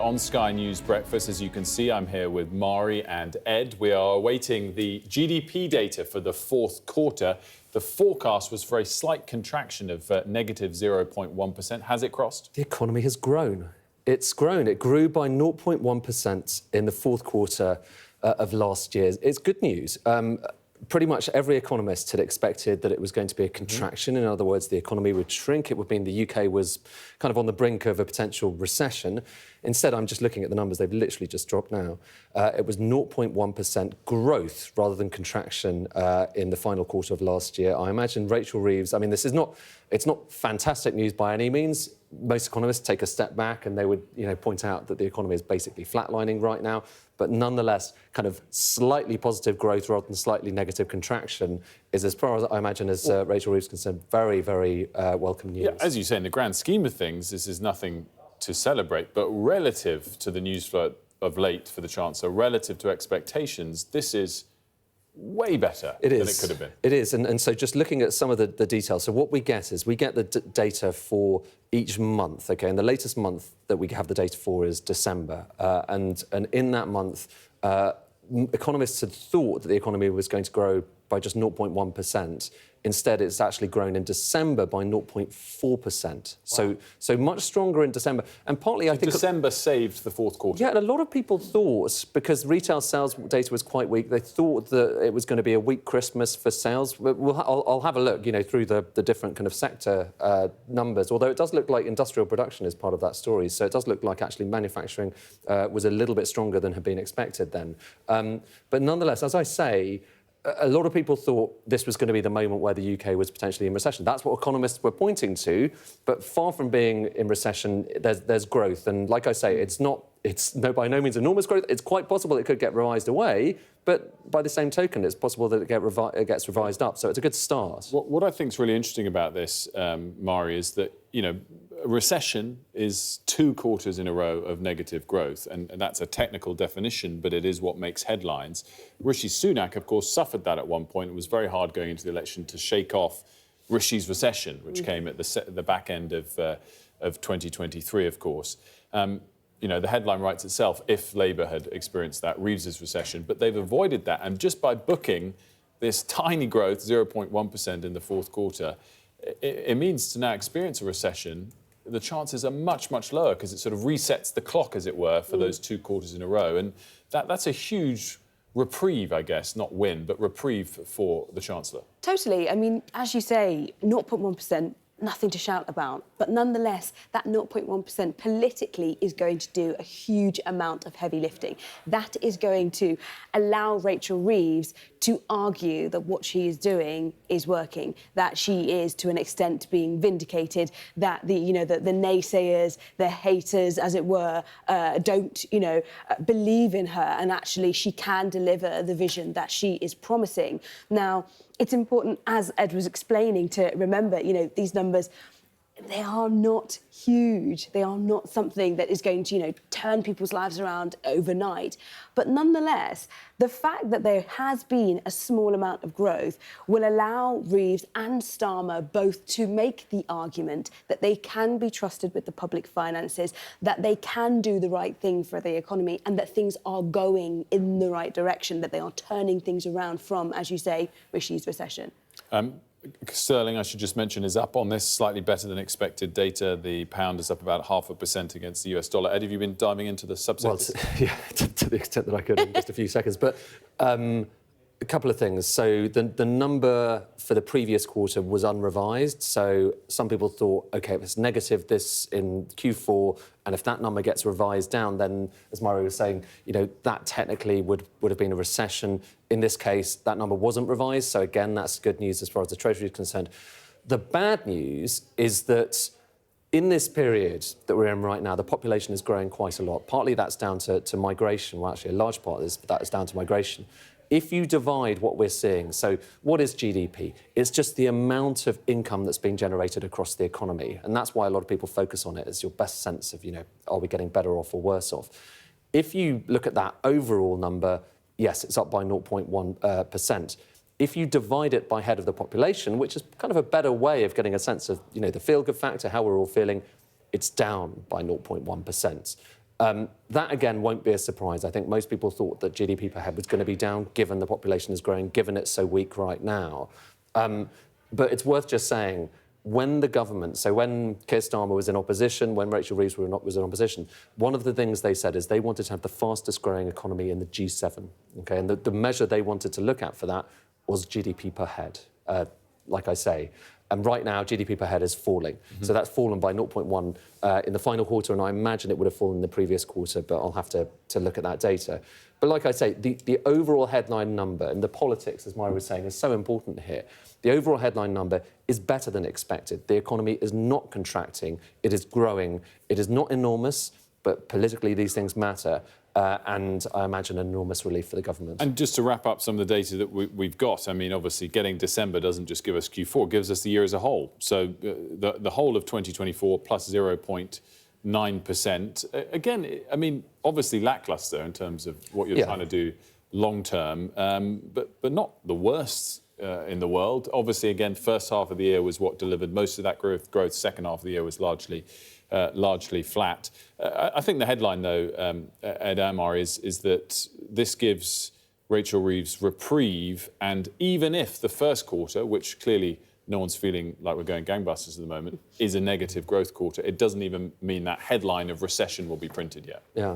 On Sky News Breakfast, as you can see, I'm here with Mari and Ed. We are awaiting the GDP data for the fourth quarter. The forecast was for a slight contraction of negative 0.1%. Has it crossed? The economy has grown. It's grown. It grew by 0.1% in the fourth quarter of last year. It's good news. Pretty much every economist had expected that it was going to be a contraction. In other words, the economy would shrink. It would mean the UK was kind of on the brink of a potential recession. Instead, I'm just looking at the numbers. They've literally just dropped now. It was 0.1% growth rather than contraction in the final quarter of last year. I imagine Rachel Reeves, I mean, it's not fantastic news by any means. Most economists take a step back and they would, point out that the economy is basically flatlining right now. But nonetheless, kind of slightly positive growth rather than slightly negative contraction is, as far as I imagine, as Rachel Reeves is concerned, very, very welcome news. Yeah, as you say, in the grand scheme of things, this is nothing to celebrate. But relative to the news flow of late for the Chancellor, relative to expectations, this is way better than it could have been. It is. And so just looking at some of the details, so what we get is we get the data for each month, OK? And the latest month that we have the data for is December. And in that month, economists had thought that the economy was going to grow by just 0.1%. Instead, it's actually grown in December by 0.4%. Wow. So much stronger in December. And partly, I think December saved the fourth quarter. Yeah, and a lot of people thought, because retail sales data was quite weak, they thought that it was going to be a weak Christmas for sales. I'll have a look, through the different kind of sector numbers, although it does look like industrial production is part of that story. So it does look like actually manufacturing was a little bit stronger than had been expected then. But nonetheless, as I say, a lot of people thought this was going to be the moment where the UK was potentially in recession. That's what economists were pointing to. But far from being in recession, there's growth. And like I say, it's by no means enormous growth. It's quite possible it could get revised away. But by the same token, it's possible that it gets revised up. So it's a good start. What I think is really interesting about this, Mari, is that, a recession is 2 quarters in a row of negative growth, and that's a technical definition, but it is what makes headlines. Rishi Sunak, of course, suffered that at one point. It was very hard going into the election to shake off Rishi's recession, which came at the back end of 2023, of course. The headline writes itself, if Labour had experienced that, Reeves's recession, but they've avoided that. And just by booking this tiny growth, 0.1% in the fourth quarter, it means to now experience a recession, the chances are much, much lower because it sort of resets the clock, as it were, for those 2 quarters in a row. And that's a huge reprieve, I guess, not win, but reprieve for the Chancellor. Totally. I mean, as you say, 0.1%, nothing to shout about. But nonetheless, that 0.1% politically is going to do a huge amount of heavy lifting. That is going to allow Rachel Reeves to argue that what she is doing is working, that she is, to an extent, being vindicated, that the naysayers, the haters, as it were, don't, believe in her, and actually she can deliver the vision that she is promising. Now, it's important, as Ed was explaining, to remember, these numbers, they are not huge. They are not something that is going to, turn people's lives around overnight. But nonetheless, the fact that there has been a small amount of growth will allow Reeves and Starmer both to make the argument that they can be trusted with the public finances, that they can do the right thing for the economy, and that things are going in the right direction, that they are turning things around from, as you say, Rishi's recession. Sterling, I should just mention, is up on this, slightly better than expected data. The pound is up about 0.5% against the US dollar. Ed, have you been diving into the subsectors? Well, to the extent that I could in just a few seconds. But a couple of things. So the number for the previous quarter was unrevised. So some people thought, OK, if it's negative this in Q4, and if that number gets revised down, then, as Mari was saying, that technically would have been a recession. In this case, that number wasn't revised. So again, that's good news as far as the Treasury is concerned. The bad news is that in this period that we're in right now, the population is growing quite a lot. Partly that's down to migration. Well, actually, a large part of that is down to migration. If you divide what we're seeing, so what is GDP? It's just the amount of income that's being generated across the economy. And that's why a lot of people focus on it as your best sense of, are we getting better off or worse off? If you look at that overall number, yes, it's up by 0.1%. If you divide it by head of the population, which is kind of a better way of getting a sense of, the feel-good factor, how we're all feeling, it's down by 0.1%. That, again, won't be a surprise. I think most people thought that GDP per head was going to be down, given the population is growing, given it's so weak right now. But it's worth just saying, when the government, so when Keir Starmer was in opposition, when Rachel Reeves was in opposition, one of the things they said is they wanted to have the fastest growing economy in the G7, okay? And the measure they wanted to look at for that was GDP per head, like I say. And right now, GDP per head is falling. So that's fallen by 0.1 in the final quarter, and I imagine it would have fallen in the previous quarter, but I'll have to look at that data. But like I say, the overall headline number, and the politics, as Myra was saying, is so important here. The overall headline number is better than expected. The economy is not contracting, it is growing. It is not enormous, but politically these things matter. And I imagine an enormous relief for the government. And just to wrap up some of the data that we've got, I mean, obviously, getting December doesn't just give us Q4, it gives us the year as a whole. So the whole of 2024 plus 0.9%. Again, I mean, obviously lacklustre in terms of what you're trying to do long term, but not the worst in the world. Obviously, again, first half of the year was what delivered most of that growth. Second half of the year was largely flat. I think the headline, though, Ed Amar, is that this gives Rachel Reeves reprieve, and even if the first quarter, which clearly no one's feeling like we're going gangbusters at the moment, is a negative growth quarter, it doesn't even mean that headline of recession will be printed yet. Yeah.